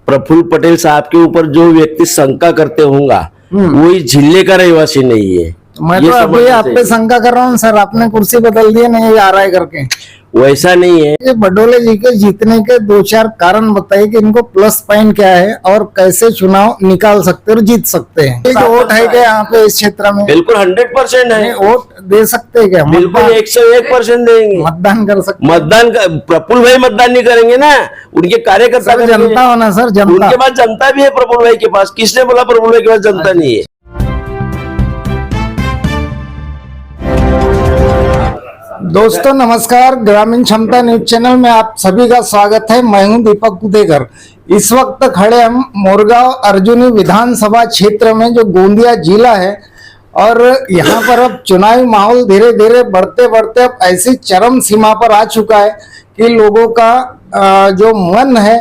प्रफुल्ल पटेल साहब के ऊपर जो व्यक्ति शंका करते होंगे वो इस जिले का रहवासी नहीं है। मैं तो अभी आप पे शंका कर रहा हूँ सर, आपने कुर्सी बदल दी नहीं आ रहा है करके। वैसा नहीं है। ये बडोले जी के जीतने के 2-4 कारण बताइए कि इनको प्लस पॉइंट क्या है और कैसे चुनाव निकाल सकते और जीत सकते हैं। एक वोट है क्या यहाँ पे इस क्षेत्र में? बिल्कुल 100% है। वोट दे सकते हैं क्या? बिल्कुल 101% देंगे। मतदान कर सकते? मतदान प्रफुल्ल भाई मतदान नहीं करेंगे ना, उनके कार्यकर्ता सर जनता हो ना सर, जनता। उनके पास जनता भी है प्रफुल्ल भाई के पास। किसने बोला प्रफुल्ल भाई के पास जनता नहीं है? दोस्तों नमस्कार, ग्रामीण क्षमता न्यूज चैनल में आप सभी का स्वागत है। मैं हूं दीपक कुदेकर। इस वक्त खड़े हम मोरगांव अर्जुनी विधानसभा क्षेत्र में जो गोंदिया जिला है, और यहां पर अब चुनावी माहौल धीरे धीरे बढ़ते बढ़ते अब ऐसी चरम सीमा पर आ चुका है कि लोगों का जो मन है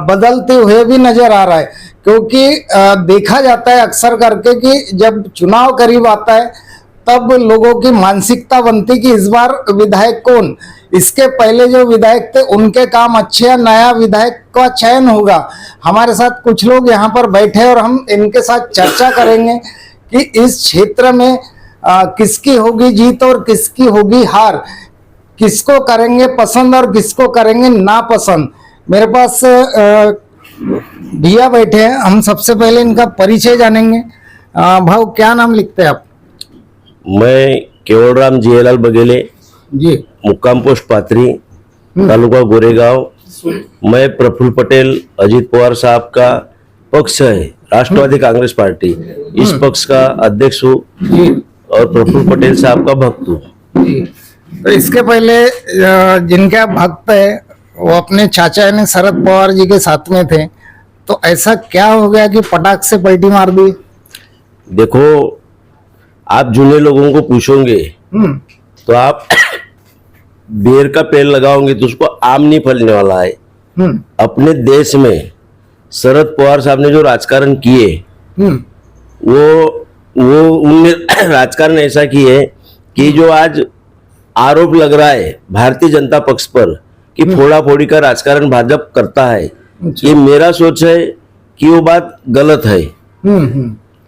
बदलते हुए भी नजर आ रहा है। क्योंकि देखा जाता है अक्सर करके कि जब चुनाव करीब आता है तब लोगों की मानसिकता बनती कि इस बार विधायक कौन। इसके पहले जो विधायक थे उनके काम अच्छे हैं, नया विधायक का चयन होगा। हमारे साथ कुछ लोग यहाँ पर बैठे और हम इनके साथ चर्चा करेंगे कि इस क्षेत्र में किसकी होगी जीत और किसकी होगी हार, किसको करेंगे पसंद और किसको करेंगे नापसंद। मेरे पास भैया बैठे हैं, हम सबसे पहले इनका परिचय जानेंगे। भाऊ क्या नाम लिखते हैं आप? मैं केवलराम जीएलाल बघेले जी, मुक्काम पोस्ट पाथरी, तालुका गोरेगांव। मैं प्रफुल्ल पटेल अजित पवार साहब का पक्ष है, राष्ट्रवादी कांग्रेस पार्टी, इस पक्ष का अध्यक्ष हूँ और प्रफुल्ल पटेल साहब का भक्त हूँ। तो इसके पहले जिनके आप भक्त है वो अपने चाचा यानी शरद पवार जी के साथ में थे, तो ऐसा क्या हो गया कि पटाख से पलटी मार दी? देखो, आप जुने लोगों को पूछोगे तो आप बेर का पेड़ लगाओगे तो उसको आम नहीं फलने वाला है। अपने देश में शरद पवार साहब ने जो राजकारण किए वो उनने राजकारण ऐसा किए कि जो आज आरोप लग रहा है भारतीय जनता पक्ष पर कि फोड़ा फोड़ी का राजकारण भाजपा करता है, ये मेरा सोच है कि वो बात गलत है।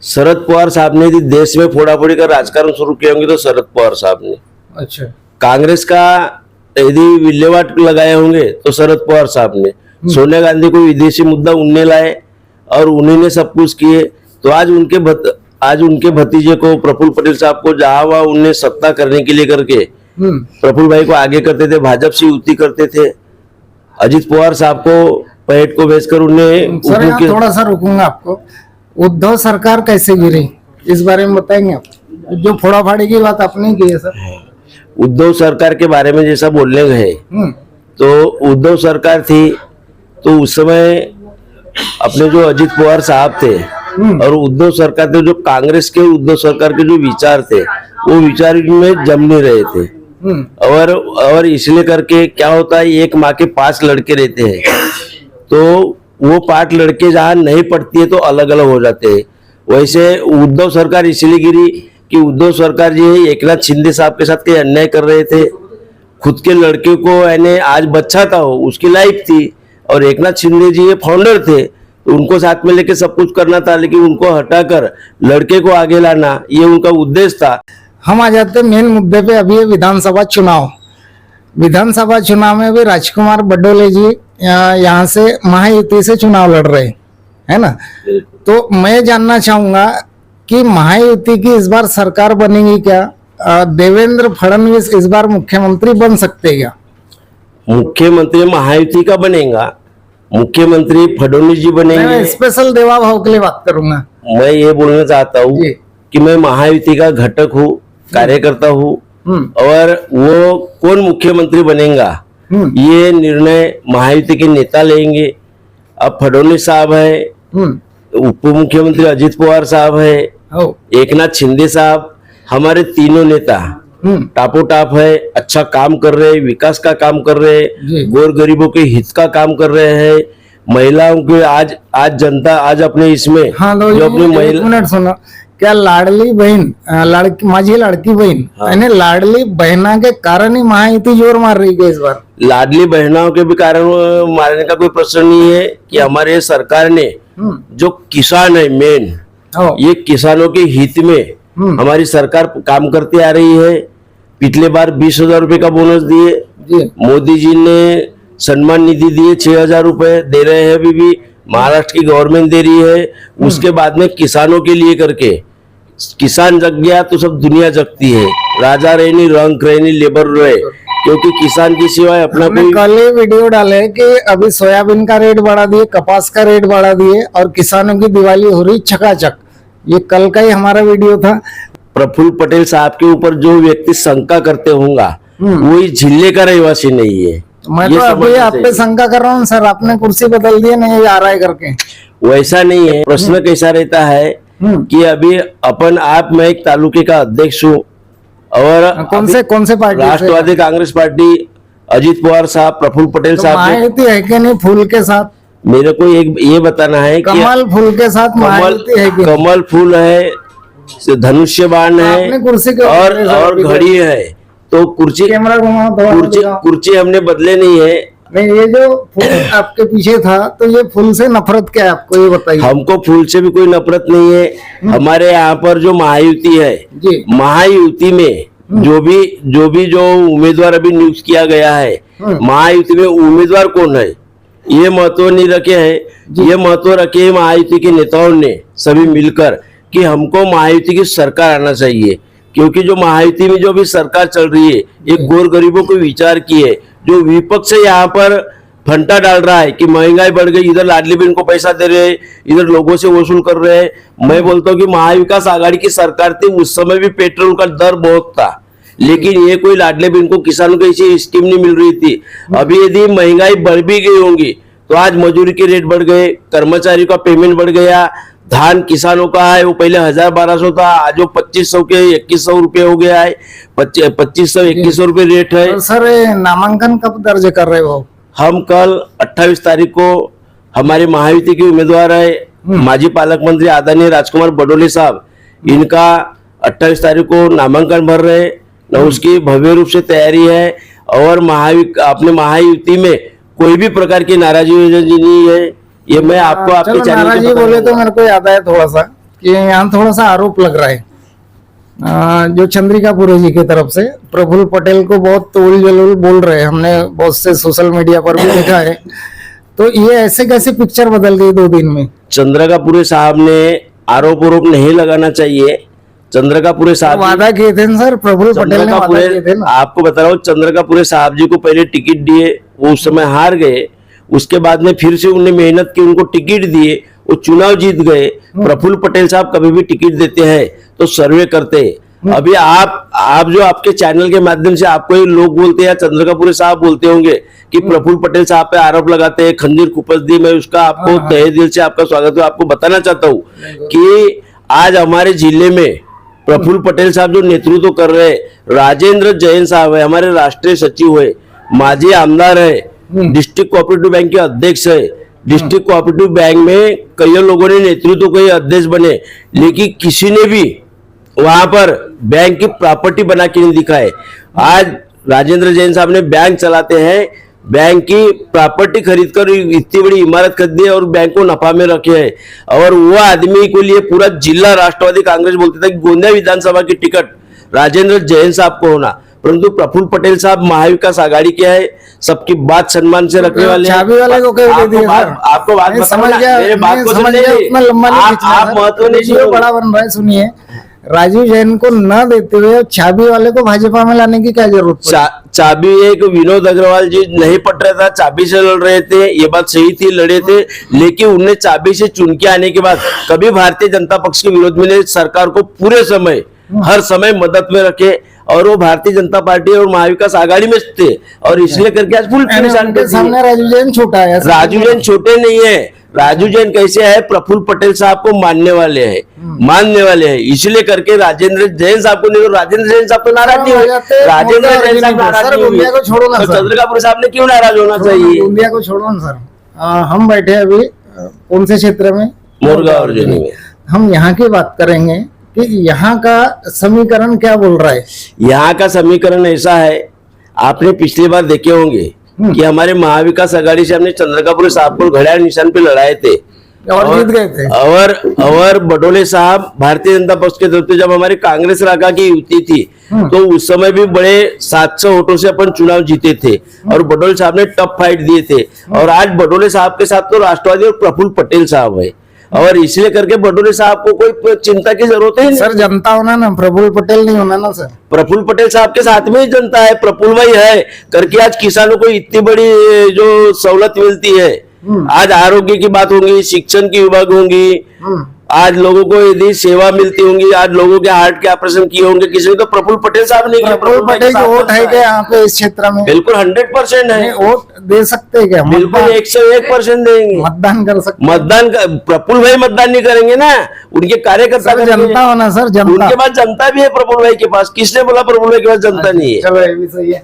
शरद पवार साहब ने यदि देश में फोड़ाफोड़ी का राजकारण शुरू किए होंगे तो शरद पवार साहब ने। अच्छा। कांग्रेस का यदि विल्लेवाट लगाए होंगे तो शरद पवार साहब ने। सोनिया गांधी को विदेशी मुद्दा उनने लाए और उन्हीं ने सब कुछ किए। तो आज उनके भतीजे को प्रफुल्ल पटेल साहब को जहां वहां उनने सत्ता करने के लिए करके प्रफुल्ल भाई को आगे करते थे, भाजपा से युति करते थे। अजित पवार साहब को पैट को भेजकर उन्हें थोड़ा सा रुकूंगा आपको। उद्धव सरकार कैसे गिरी इस बारे में बताएंगे आप? जो फोड़ाफाड़ी की बात आपने की है सर। उद्धव सरकार के बारे में जैसा बोलने गए तो उद्धव सरकार थी तो उस समय अपने जो अजित पवार साहब थे और उद्धव सरकार थे, जो कांग्रेस के उद्धव सरकार के जो विचार थे वो विचार में जम नहीं रहे थे। और इसलिए करके क्या होता है, एक माँ के 5 लड़के रहते हैं तो वो 5 लड़के जहाँ नहीं पढ़ती है तो अलग अलग हो जाते हैं। वैसे उद्धव सरकार इसलिए गिरी कि उद्धव सरकार जी एकनाथ शिंदे साहब के साथ कई अन्याय कर रहे थे। खुद के लड़के को यानी आज बच्चा था वो उसकी लाइफ थी और एकनाथ शिंदे जी ये फाउंडर थे तो उनको साथ में लेके सब कुछ करना था, लेकिन उनको हटाकर लड़के को आगे लाना ये उनका उद्देश्य था। हम आ जाते मेन मुद्दे पे। अभी विधानसभा चुनाव में भी राजकुमार बडोले जी यहाँ से महायुति से चुनाव लड़ रहे है ना। तो मैं जानना चाहूंगा कि महायुति की इस बार सरकार बनेगी क्या? देवेंद्र फडणवीस इस बार मुख्यमंत्री बन सकते क्या? मुख्यमंत्री महायुति का बनेगा, मुख्यमंत्री फडणवीस जी बनेंगे। मैं स्पेशल देवा भाव के लिए बात करूंगा। मैं ये बोलना चाहता हूँ कि मैं महायुति का घटक हूँ, कार्यकर्ता हूँ और वो कौन मुख्यमंत्री बनेगा ये निर्णय महायुति के नेता लेंगे। अब फडणवीस साहब है, उप मुख्यमंत्री अजित पवार साहब है, एकनाथ शिंदे साहब, हमारे तीनों नेता टापोटाप है, अच्छा काम कर रहे हैं, विकास का काम कर रहे हैं, गोर गरीबों के हित का काम कर रहे हैं, महिलाओं के आज जनता आज अपने इसमें जो अपनी महिला। मिनट सुनो क्या लाडली बहन लड़की माझी लाडकी बहन यानी लाडली बहना के कारण ही महायुति जोर मार रही है इस बार? लाडली बहनों के भी कारण मारने का कोई प्रश्न नहीं है कि हमारे सरकार ने जो किसान है मेन, ये किसानों के हित में हमारी सरकार काम करती आ रही है। पिछले बार 20,000 रुपए का बोनस दिए, मोदी जी ने सम्मान निधि दिए 6,000 रुपए दे रहे हैं, अभी भी महाराष्ट्र की गवर्नमेंट दे रही है। उसके बाद में किसानों के लिए करके किसान जग गया तो सब दुनिया जगती है। राजा रहनी रंक रहनी लेबर रहे, क्योंकि किसान की सिवाय अपना कोई। कल ही वीडियो डाले कि अभी सोयाबीन का रेट बढ़ा दिए, कपास का रेट बढ़ा दिए और किसानों की दिवाली हो रही छकाचक। ये कल का ही हमारा वीडियो था। प्रफुल्ल पटेल साहब के ऊपर जो व्यक्ति शंका करते होंगे वही जिले का रहवासी नहीं है। मैं तो अभी आप पे शंका कर रहा हूँ सर, आपने कुर्सी बदल दी नहीं आ रहा है करके। वैसा नहीं है। प्रश्न कैसा रहता है कि अभी अपन आप मैं एक तालुके का अध्यक्ष हूँ और कौन से पार्टी? राष्ट्रवादी कांग्रेस पार्टी, अजीत पवार साहब, प्रफुल्ल पटेल साहब। महायुति है कि नहीं फूल के साथ? मेरे को एक ये बताना है कि कमल फूल के साथ महायुति है कि? कमल फूल है, धनुष्य बाण है कुर्सी और घड़ी है। तो कुर्सी कैमरा कुर्सी हमने बदले नहीं है। नहीं, ये जो फूल आपके पीछे था तो ये फूल से नफरत क्या है आपको, ये बताइए। हमको फूल से भी कोई नफरत नहीं है। हमारे यहाँ पर जो महायुति है, महायुति में जो उम्मीदवार अभी नियुक्त किया गया है, महायुति में उम्मीदवार कौन है ये महत्व नहीं रखे है। ये महत्व रखे महायुति के नेताओं ने सभी मिलकर कि हमको महायुति की सरकार आना चाहिए। क्योंकि जो महायुति में जो भी सरकार चल रही है एक गोर गरीबों को विचार की है। जो विपक्ष से यहाँ पर फंटा डाल रहा है कि महंगाई बढ़ गई, इधर लाडली बहन को पैसा दे रहे हैं, इधर लोगों से वसूल कर रहे हैं। मैं बोलता हूँ कि महाविकास आघाड़ी की सरकार थी, उस समय भी पेट्रोल का दर बहुत था, लेकिन ये कोई लाडली बहन को किसानों को ऐसी स्कीम नहीं मिल रही थी। अभी यदि महंगाई बढ़ भी गई होंगी तो आज मजदूरी के रेट बढ़ गए, कर्मचारी का पेमेंट बढ़ गया, धान किसानों का है वो पहले 1,000-1,200 था, आज वो 2,500 के 2,100 रुपए हो गया है। 2,500-2,100 रुपए रेट है। तो सर नामांकन कब दर्ज कर रहे हो? हम कल 28 तारीख को हमारे महायुति के उम्मीदवार है माजी पालक मंत्री आदरणीय राजकुमार बडोले साहब, इनका 28 तारीख को नामांकन भर रहे न, उसकी भव्य रूप से तैयारी है। और अपने महायुति में कोई भी प्रकार की नाराजगी नहीं है। ये मैं आपको आपके चैनल नाराजगी बोले तो मेरे को याद आया थोड़ा सा कि यहाँ थोड़ा सा आरोप लग रहा है जो चंद्रिकापुरी जी की तरफ से प्रफुल्ल पटेल को बहुत तोल जलोल बोल रहे हैं। हमने बहुत से सोशल मीडिया पर भी देखा है। तो ये ऐसे कैसे पिक्चर बदल गई 2 दिन में? चंद्रिकापुरी साहब ने आरोप नहीं लगाना चाहिए। चंद्रिकापुरी साहब वादा किए थे सर, प्रफुल्ल पटेल ने वादा किए थे ना। आपको बता रहा हूँ, चंद्रिकापुरी साहब जी को पहले टिकट दिए, वो उस समय हार गए। उसके बाद में फिर से उन्हें मेहनत की, उनको टिकट दिए, वो चुनाव जीत गए। प्रफुल्ल पटेल साहब कभी भी टिकट देते हैं तो सर्वे करते हैं। अभी आप जो आपके चैनल के माध्यम से आपको ये लोग बोलते हैं, चंद्रिकापुरी साहब बोलते होंगे कि प्रफुल्ल पटेल साहब पे आरोप लगाते हैं, खंजीर कुपस दी। मैं उसका आपको तहे दिल से आपका स्वागत है। आपको बताना चाहता हूँ कि आज हमारे जिले में प्रफुल्ल पटेल साहब जो नेतृत्व कर रहे हैं, राजेंद्र जैन साहब है, हमारे राष्ट्रीय सचिव है, माजी आमदार है, डिस्ट्रिक्ट कोऑपरेटिव बैंक के अध्यक्ष है। डिस्ट्रिक्ट कोऑपरेटिव बैंक में कई लोगों ने नेतृत्व के अध्यक्ष बने, लेकिन किसी ने भी वहां पर बैंक की प्रॉपर्टी बना के नहीं दिखाए। आज राजेंद्र जैन साहब ने बैंक चलाते हैं, बैंक की प्रॉपर्टी खरीद कर इतनी बड़ी इमारत खरीदी और बैंक को नफा में रखे है। और वो आदमी को लिए पूरा जिला राष्ट्रवादी कांग्रेस बोलते थे कि गोंदिया विधानसभा की टिकट राजेंद्र जैन साहब को होना, परंतु प्रफुल्ल पटेल साहब महाविकास आघाड़ी के है, सबकी बात सम्मान से रखने वाले। चाबी वाले को क्या दे दिया? आपको बात समझ गया, मेरे बात को समझ गया, उतना लंबा नहीं खींचना। आप महत्व नहीं बड़ा बन रहा है। सुनिए, राजीव जैन को न देते हुए चाबी वाले को भाजपा में लाने की क्या जरूरत? चाबी एक विनोद अग्रवाल जी नहीं पट रहा था, चाबी से लड़ रहे थे, ये बात सही थी, लड़े थे, लेकिन उन्हें चाबी से चुन के आने के बाद कभी भारतीय जनता पक्ष के विरोध में सरकार को पूरे समय हर समय मदद में रखे और वो भारतीय जनता पार्टी और महाविकास आघाड़ी में थे और इसलिए करके आज फुल सामने राजू जैन छोटा है। राजू जैन छोटे नहीं है। राजू जैन कैसे है, प्रफुल्ल पटेल साहब को मानने वाले हैं, इसलिए करके राजेंद्र जैन साहब को नहीं, राजेंद्र जैन साहब तो नाराज नहीं हुए। राजेंद्र जैन साहब नाराज नहीं हुए, छोड़ो ना। चंद्रिकापुरी साहब ने क्यों नाराज होना चाहिए? गोंदिया को छोड़ो ना सर। हम बैठे अभी कौन से क्षेत्र में? मोरगांव अर्जुनी में। हम यहाँ की बात करेंगे कि यहाँ का समीकरण क्या बोल रहा है? यहाँ का समीकरण ऐसा है, आपने पिछली बार देखे होंगे कि हमारे महाविकास आघाड़ी से हमने चंद्रकापुर साहब को घड़ियाल निशान पे लड़ाए थे और जीत गए थे। और बडोले साहब भारतीय जनता पक्ष के तरफ से जब हमारी कांग्रेस राका की युति थी तो उस समय भी बड़े 700 वोटों से अपन चुनाव जीते थे और बडोले साहब ने टफ फाइट दिए थे। और आज बडोले साहब के साथ तो राष्ट्रवादी और प्रफुल्ल पटेल साहब है और इसलिए करके बडोले साहब को कोई चिंता की जरूरत ही नहीं। सर जनता होना ना, प्रफुल्ल पटेल नहीं होना ना सर। प्रफुल्ल पटेल साहब के साथ में ही जनता है, प्रफुल्ल भाई है करके आज किसानों को इतनी बड़ी जो सहूलत मिलती है। आज आरोग्य की बात होगी, शिक्षण की विभाग होंगी, आज लोगों को यदि सेवा मिलती होंगी, आज लोगों के हार्ट के ऑपरेशन किए होंगे किसी ने, तो प्रफुल्ल पटेल साहब ने किया। प्रफुल्ल पटेल की वोट है क्या यहाँ पे इस क्षेत्र में? बिल्कुल 100% है। वोट दे सकते हैं क्या? बिल्कुल 101% देंगे। मतदान कर सकते? मतदान प्रफुल्ल भाई मतदान नहीं करेंगे ना, उनके कार्यकर्ता सर जनता होना सर, जनता। उनके पास जनता भी है प्रफुल्ल भाई के पास। किसने बोला प्रफुल्ल भाई के पास जनता नहीं है? चलो ये भी सही है।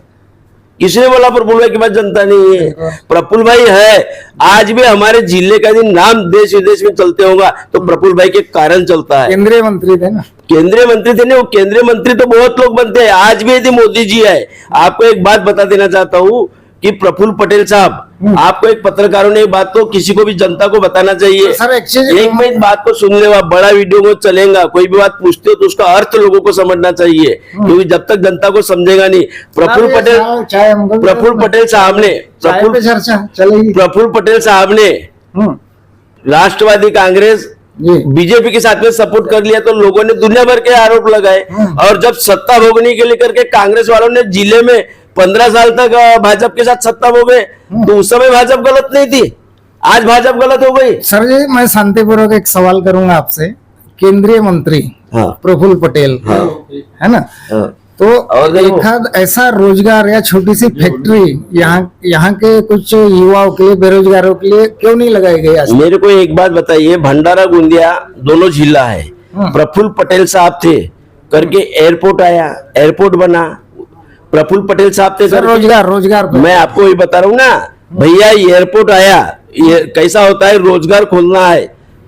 किसने बोला प्रफुल्ल भाई के पास जनता नहीं है? प्रफुल्ल भाई है। आज भी हमारे जिले का यदि नाम देश विदेश में चलते होगा तो प्रफुल्ल भाई के कारण चलता है। केंद्रीय मंत्री थे ना? केंद्रीय मंत्री थे ना, वो केंद्रीय मंत्री तो बहुत लोग बनते हैं। आज भी यदि मोदी जी है, आपको एक बात बता देना चाहता हूँ कि प्रफुल्ल पटेल साहब, आपको एक पत्रकारों ने एक बात तो किसी को भी जनता को बताना चाहिए। सर एक मिनट बात को सुन ले, बड़ा वीडियो को चलेगा, कोई भी बात पूछते हो तो उसका अर्थ लोगों को समझना चाहिए क्योंकि जब तक जनता को समझेगा नहीं। प्रफुल्ल पटेल साहब ने चर्चा चलेगी। प्रफुल्ल पटेल साहब ने राष्ट्रवादी कांग्रेस बीजेपी के साथ में सपोर्ट कर लिया तो लोगों ने दुनिया भर के आरोप लगाए। और जब सत्ता भोगने के लेकर के कांग्रेस वालों ने जिले में 15 साल तक भाजपा के साथ सत्ता भोगे तो उस समय भाजपा गलत नहीं थी, आज भाजपा गलत हो गई। सर जी मैं शांतिपूर्वक एक सवाल करूंगा आपसे। केंद्रीय मंत्री प्रफुल्ल पटेल है ना, तो एक ऐसा रोजगार या छोटी सी फैक्ट्री यहाँ के कुछ युवाओं के लिए, बेरोजगारों के लिए क्यों नहीं लगाई गई? मेरे को एक बात बताइए, भंडारा गोंदिया दोनों जिला है, प्रफुल्ल पटेल साहब थे करके एयरपोर्ट आया, एयरपोर्ट बना, प्रफुल्ल पटेल साहब थे। रोजगार मैं आपको ये बता रहा हूँ ना भैया, एयरपोर्ट आया, ये कैसा होता है, रोजगार खोलना है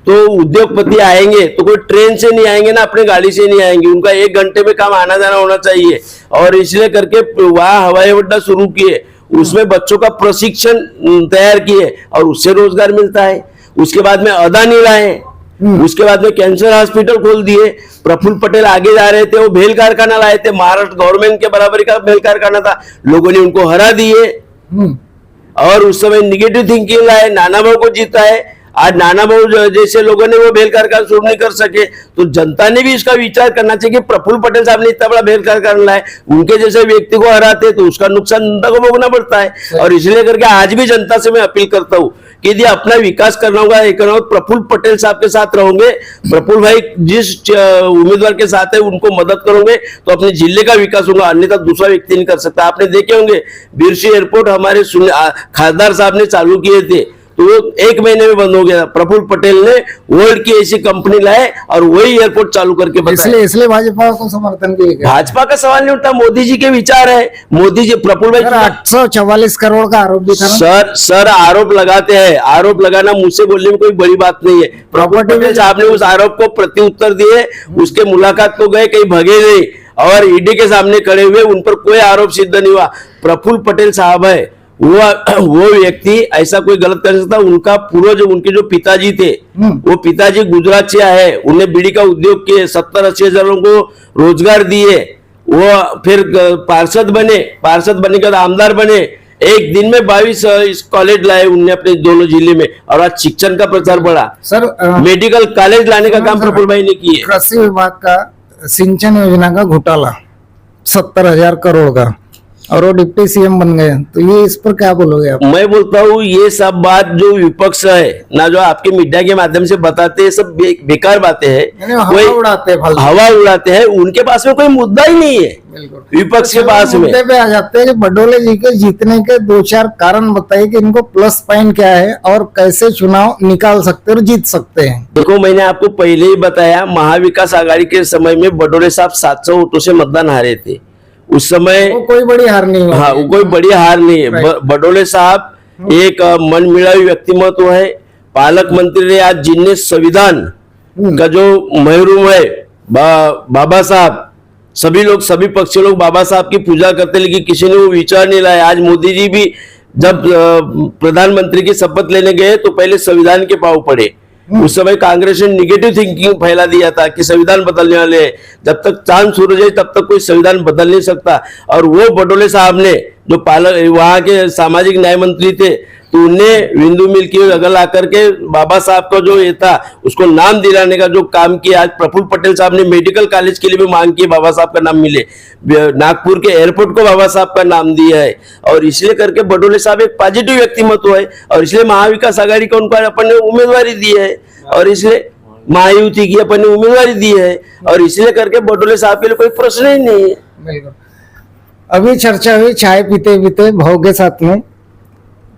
तो उद्योगपति आएंगे तो कोई ट्रेन से नहीं आएंगे ना, अपने गाड़ी से नहीं आएंगे, उनका 1 घंटे में काम आना जाना होना चाहिए। और इसलिए करके वहां हवाई अड्डा शुरू किए, उसमें बच्चों का प्रशिक्षण तैयार किए और उससे रोजगार मिलता है। उसके बाद में अदानी लाए, उसके बाद में कैंसर हॉस्पिटल खोल दिए। प्रफुल्ल पटेल आगे जा रहे थे, वो भेल कारखाना लाए थे, महाराष्ट्र गवर्नमेंट के बराबरी का भेल कारखाना था, लोगों ने उनको हरा दिए। और उस समय निगेटिव थिंकिंग लाए, नाना भाव को जीता है। आज नाना भाव जैसे लोगों ने वो भेल कारखाना शुरू नहीं कर सके तो जनता ने भी इसका विचार करना चाहिए कि प्रफुल्ल पटेल साहब ने इतना बड़ा भेल कारखाना लाए, उनके जैसे व्यक्ति को हराते तो उसका नुकसान जनता को भोगना पड़ता है। और इसलिए करके आज भी जनता से मैं अपील करता हूँ कि यदि अपना विकास करना होगा, प्रफुल्ल पटेल साहब के साथ रहोगे, प्रफुल्ल भाई जिस उम्मीदवार के साथ है उनको मदद करोगे तो अपने जिले का विकास होगा, अन्यथा दूसरा व्यक्ति नहीं कर सकता। आपने देखे होंगे बिरसी एयरपोर्ट हमारे खासदार साहब ने चालू किए थे तो वो 1 महीने में बंद हो गया। प्रफुल्ल पटेल ने वर्ल्ड की ऐसी कंपनी लाए और वही एयरपोर्ट चालू करके बताया। इसलिए भाजपा को समर्थन किया। भाजपा का सवाल नहीं उठता, मोदी जी के विचार है। मोदी जी प्रफुल्ल भाई 844 करोड़ का आरोप भी था। सर आरोप लगाते हैं, आरोप लगाना मुझसे बोलने में कोई बड़ी बात नहीं है। प्रफुल्ल पटेल साहब ने उस आरोप को प्रत्युत्तर दिए, उसके मुलाकात को गए, कहीं भगे नहीं और ईडी के सामने खड़े हुए, उन पर कोई आरोप सिद्ध नहीं हुआ। प्रफुल्ल पटेल साहब है वो व्यक्ति ऐसा कोई गलत कर सकता। उनका पूर्वज, उनके जो पिताजी थे वो पिताजी गुजरात से आए, उन्हें बीड़ी का उद्योग किए, 70-80 हजार लोगों को रोजगार दिए, वो फिर पार्षद बने, पार्षद बनने के बाद आमदार बने। एक दिन में 22 कॉलेज लाए उनने अपने दोनों जिले में और आज शिक्षण का प्रचार बढ़ा। सर मेडिकल कॉलेज लाने का काम प्रफुल्ल भाई ने किए। कृषि विभाग का सिंचन योजना का घोटाला 70,000 करोड़ का और वो डिप्टी सीएम बन गए, तो ये इस पर क्या बोलोगे आप? मैं बोलता हूँ ये सब बात जो विपक्ष है ना, जो आपके मीडिया के माध्यम से बताते हैं, सब बेकार बातें हैं, हवा उड़ाते हैं। उनके पास में कोई मुद्दा ही नहीं है। विपक्ष के पास में मुद्दे पे आ जाते हैं कि बडोले जी के जीतने के 2-4 कारण बताइए कि इनको प्लस पॉइंट क्या है और कैसे चुनाव निकाल सकते हैं और जीत सकते हैं। देखो मैंने आपको पहले ही बताया, महाविकास आघाड़ी के समय में बडोले साहब 700 वोटों से मतदान हारे थे। उस समय वो कोई बड़ी हार नहीं है। हाँ, वो कोई बड़ी हार नहीं है। बडोले साहब एक मनमिलावी व्यक्तिमत्व है, पालक मंत्री रहे। आज जिनने संविधान का जो महरूम है बाबा साहब, सभी लोग, सभी पक्ष लोग बाबा साहब की पूजा करते, लेकिन किसी ने वो विचार नहीं लाया। आज मोदी जी भी जब प्रधानमंत्री की शपथ लेने गए तो पहले संविधान के पांव पड़े। उस समय कांग्रेस ने निगेटिव थिंकिंग फैला दिया था कि संविधान बदलने वाले हैं। जब तक चांद सूरज है तब तक कोई संविधान बदल नहीं सकता। और वो बडोले साहब ने, जो पालक वहां के सामाजिक न्याय मंत्री थे, तो उन्हें हिंदू मिल की जगह आकर के बाबा साहब का जो ये था उसको नाम दिलाने का जो काम किया। आज प्रफुल्ल पटेल साहब ने मेडिकल कॉलेज के लिए भी मांग की बाबा साहब का नाम मिले। नागपुर के एयरपोर्ट को बाबा साहब का नाम दिया है। और इसलिए करके बडोले साहब एक पॉजिटिव व्यक्तिमत्व है, और इसलिए महाविकास आघाड़ी को उनको अपन ने उम्मीदवारी दी है, और इसलिए महायुति की अपन ने उम्मीदवारी दी है, और इसलिए करके बडोले साहब के लिए कोई प्रश्न ही नहीं है। बिल्कुल। अभी चर्चा हुई चाय पीते पीते भाव के साथ में,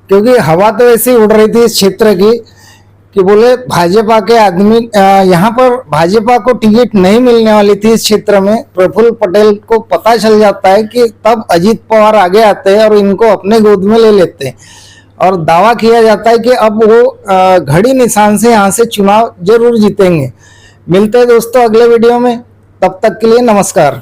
क्योंकि हवा तो ऐसी उड़ रही थी इस क्षेत्र की कि बोले भाजपा के आदमी, यहाँ पर भाजपा को टिकट नहीं मिलने वाली थी इस क्षेत्र में। प्रफुल्ल पटेल को पता चल जाता है कि तब अजीत पवार आगे आते हैं और इनको अपने गोद में ले लेते हैं, और दावा किया जाता है कि अब वो घड़ी निशान से यहाँ से चुनाव जरूर जीतेंगे। मिलते हैं दोस्तों अगले वीडियो में, तब तक के लिए नमस्कार।